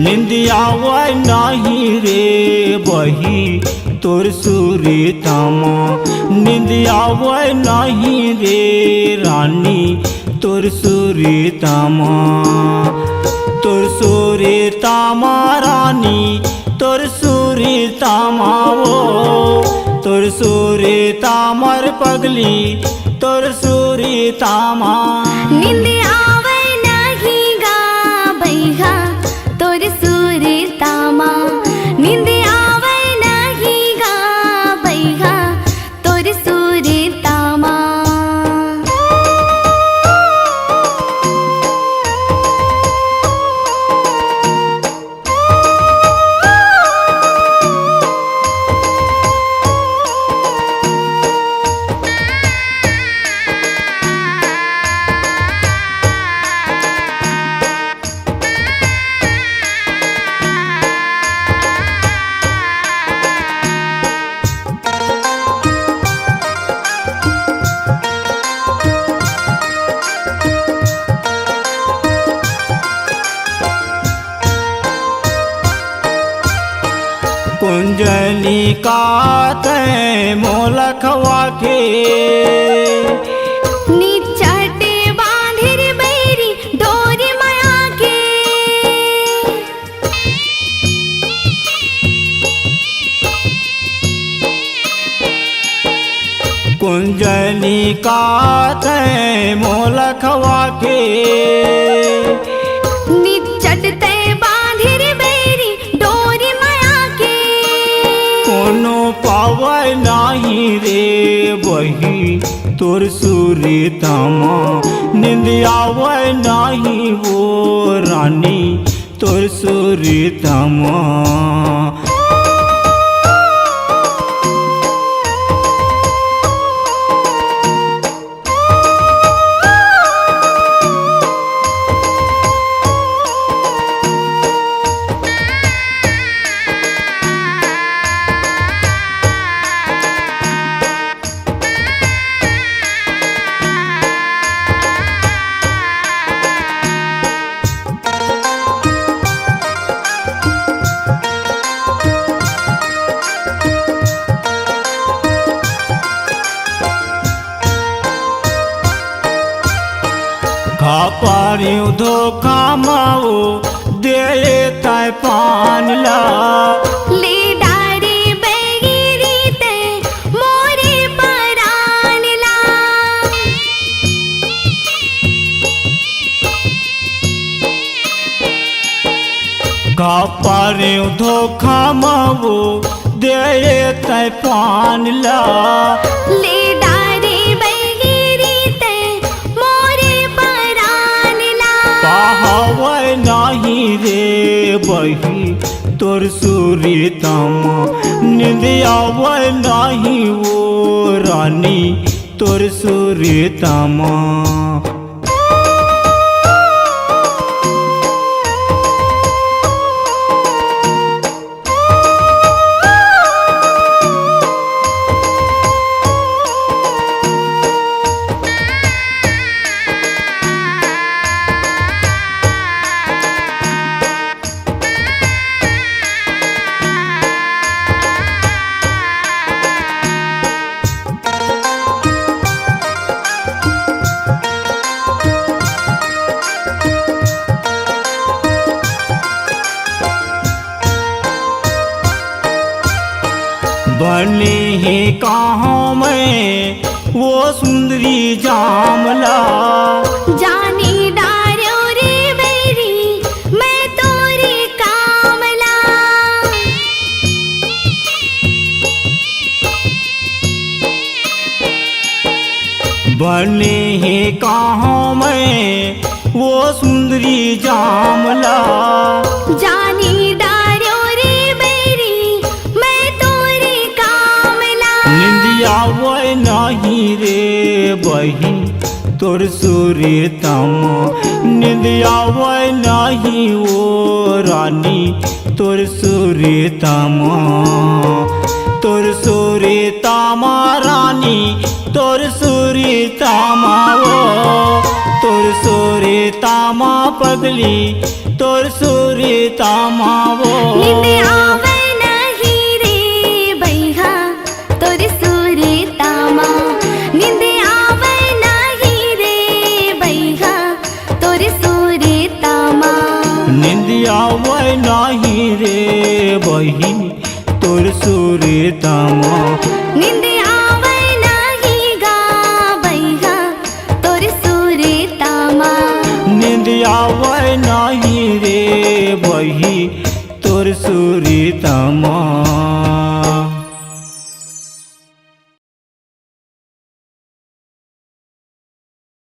निंदिया वह नहीं रे बही तोर सुरतामा निंदिया वह नहीं रे रानी तोर सुरतामा रानी तोर सुरतामा वो तोर सुरतामर पगली तोर सुरतामा निंदिया वह नहीं गा बैहा तोर सुरतामा निंदिया वह नहीं गा बैहा तोर सुरतामा कुंजनी का तय मोलखवा के निचटे बांधिर बैरी डोरी माया के कुंजनी का तय मोलखवा के निचटते बांधिर बैरी डोरी माया के कोनो पावै नाही रे बही तोर सुरतामा निंदिया वह नाही वो रानी तोर सुरतामा खापारी धोखा माओ दे तय पान ला ले डारे बैगिरी ते मोरे परान ला खापारी धोखा माओ दे तय पान ला ले डारे बैगिरी ते मोरे परान ला पाहवै नाही रे बही तोर सुरतामा निंदिया वह नाही वो रानी तोर सुरतामा बने ही कहाँ में वो सुंदरी जामला जानी डारो रे बैरी मैं तोरे कामला बने ही कहाँ में वो सुंदरी जामला जानी डारो रे बैरी मैं तोरे कामला निंदिया वह नहीं रे बही तोर सुरतामा निंदिया वह नहीं वो रानी तोर सुरतामा तोर सुरतामा रानी तोर सुरतामा वो तोर सुरतामा पगली तोर सूरी तमावो नींद आवे नहीं रे बैहा तोर सूरी तामा नींद आवे नहीं रे बैहा तोर सूरी तामा नींद आवे नहीं रे बही तोर सूरी तमा नींद आवे नहीं गा बैहा तोर सूरी तामा नींद आवे नहीं रे बही तोर सूरी तमा